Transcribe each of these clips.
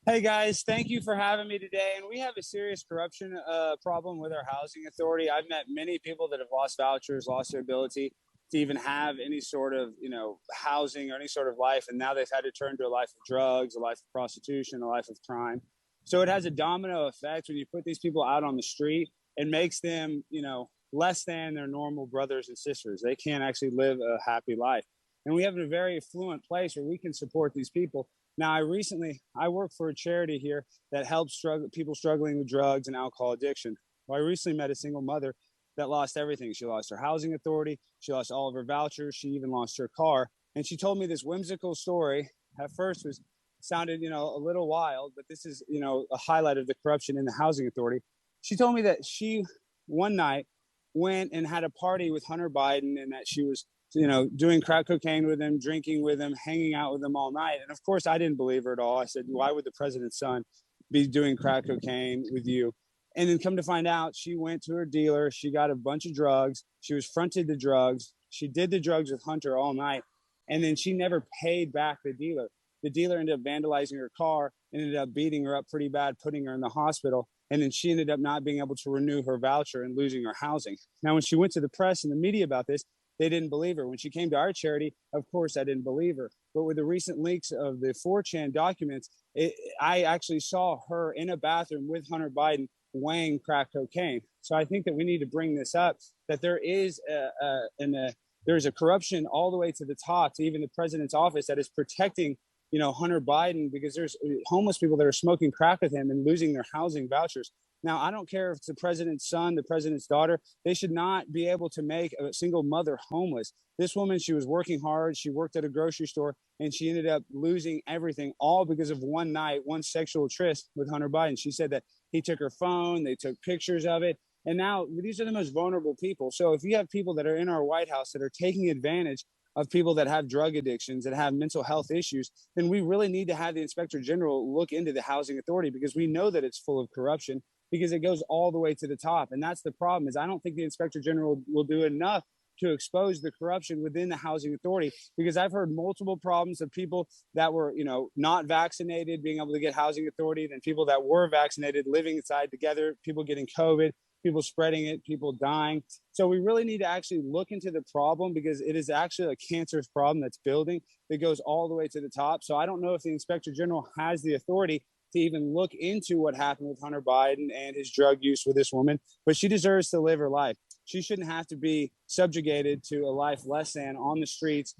Hey guys, thank you for having me today. And we have a serious corruption problem with our housing authority. I've met many people that have lost vouchers, lost their ability to even have any sort of, housing or any sort of life. And now they've had to turn to a life of drugs, a life of prostitution, a life of crime. So it has a domino effect when you put these people out on the street. It makes them, less than their normal brothers and sisters. They can't actually live a happy life. And we have a very affluent place where we can support these people. Now, I work for a charity here that helps people struggling with drugs and alcohol addiction. Well, I recently met a single mother that lost everything. She lost her housing authority. She lost all of her vouchers. She even lost her car. And she told me this whimsical story. At first sounded, a little wild, but this is, a highlight of the corruption in the housing authority. She told me that she one night went and had a party with Hunter Biden and that she was doing crack cocaine with him, drinking with him, hanging out with him all night. And of course, I didn't believe her at all. I said, why would the president's son be doing crack cocaine with you? And then come to find out, she went to her dealer. She got a bunch of drugs. She was fronted the drugs. She did the drugs with Hunter all night. And then she never paid back the dealer. The dealer ended up vandalizing her car, ended up beating her up pretty bad, putting her in the hospital. And then she ended up not being able to renew her voucher and losing her housing. Now, when she went to the press and the media about this, they didn't believe her. When she came to our charity, of course, I didn't believe her. But with the recent leaks of the 4chan documents, I actually saw her in a bathroom with Hunter Biden weighing crack cocaine. So I think that we need to bring this up, that there is there's a corruption all the way to the top, to even the president's office, that is protecting Hunter Biden, because there's homeless people that are smoking crack with him and losing their housing vouchers. Now, I don't care if it's the president's son, the president's daughter. They should not be able to make a single mother homeless. This woman, she was working hard. She worked at a grocery store, and she ended up losing everything, all because of one night, one sexual tryst with Hunter Biden. She said that he took her phone, they took pictures of it. And now these are the most vulnerable people. So if you have people that are in our White House that are taking advantage of people that have drug addictions, that have mental health issues, then we really need to have the Inspector General look into the housing authority, because we know that it's full of corruption, because it goes all the way to the top. And that's the problem, is I don't think the Inspector General will do enough to expose the corruption within the housing authority, because I've heard multiple problems of people that were, not vaccinated being able to get housing authority, then people that were vaccinated living inside together, people getting COVID, people spreading it, people dying. So we really need to actually look into the problem, because it is actually a cancerous problem that's building, that goes all the way to the top. So I don't know if the Inspector General has the authority to even look into what happened with Hunter Biden and his drug use with this woman, but she deserves to live her life. She shouldn't have to be subjugated to a life less than, on the streets,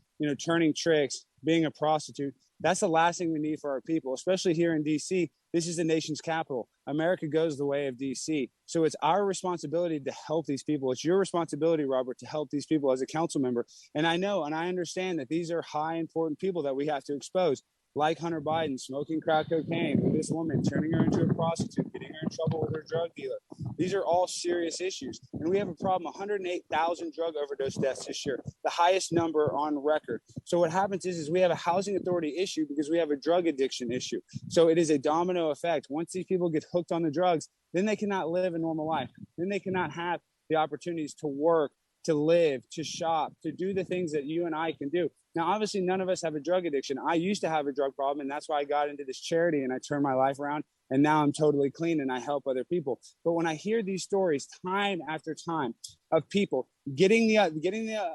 turning tricks, being a prostitute. That's the last thing we need for our people, especially here in DC. This is the nation's capital. America goes the way of DC. So it's our responsibility to help these people. It's your responsibility, Robert, to help these people as a council member. And I know, and I understand that these are high important people that we have to expose, like Hunter Biden smoking crack cocaine with this woman, turning her into a prostitute, getting her in trouble with her drug dealer. These are all serious issues. And we have a problem, 108,000 drug overdose deaths this year, the highest number on record. So what happens is we have a housing authority issue because we have a drug addiction issue. So it is a domino effect. Once these people get hooked on the drugs, then they cannot live a normal life. Then they cannot have the opportunities to work, to live, to shop, to do the things that you and I can do. Now, obviously, none of us have a drug addiction. I used to have a drug problem, and that's why I got into this charity and I turned my life around. And now I'm totally clean and I help other people. But when I hear these stories time after time of people getting the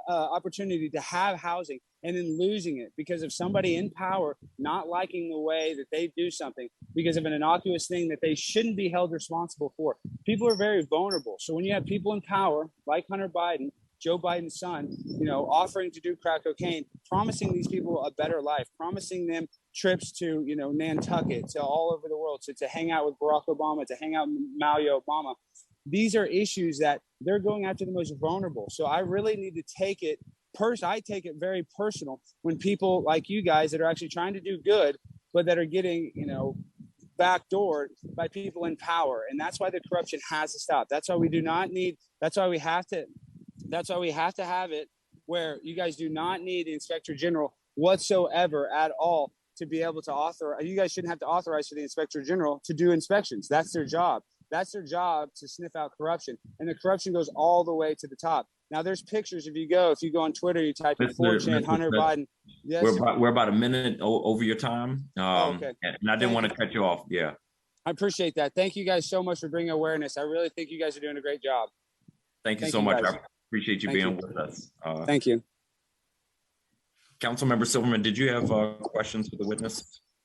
opportunity to have housing and then losing it because of somebody in power not liking the way that they do something, because of an innocuous thing that they shouldn't be held responsible for, people are very vulnerable. So when you have people in power like Hunter Biden, Joe Biden's son, offering to do crack cocaine, promising these people a better life, promising them trips to, Nantucket, to all over the world, to hang out with Barack Obama, to hang out with Malia Obama. These are issues that they're going after the most vulnerable. So I really need to take it I take it very personal when people like you guys that are actually trying to do good, but that are getting, backdoored by people in power. And that's why the corruption has to stop. That's why we have to have it where you guys do not need the Inspector General whatsoever at all to be able to authorize. You guys shouldn't have to authorize for the Inspector General to do inspections. That's their job. That's their job, to sniff out corruption. And the corruption goes all the way to the top. Now there's pictures. If you go on Twitter, you type in Mr. 4chan, Hunter Smith, Biden. Yes. we're about a minute over your time. Okay. And I didn't want to cut you off. Yeah. I appreciate that. Thank you guys so much for bringing awareness. I really think you guys are doing a great job. Thank you so much. I appreciate you being with us. Thank you. Councilmember Silverman, did you have questions for the witness?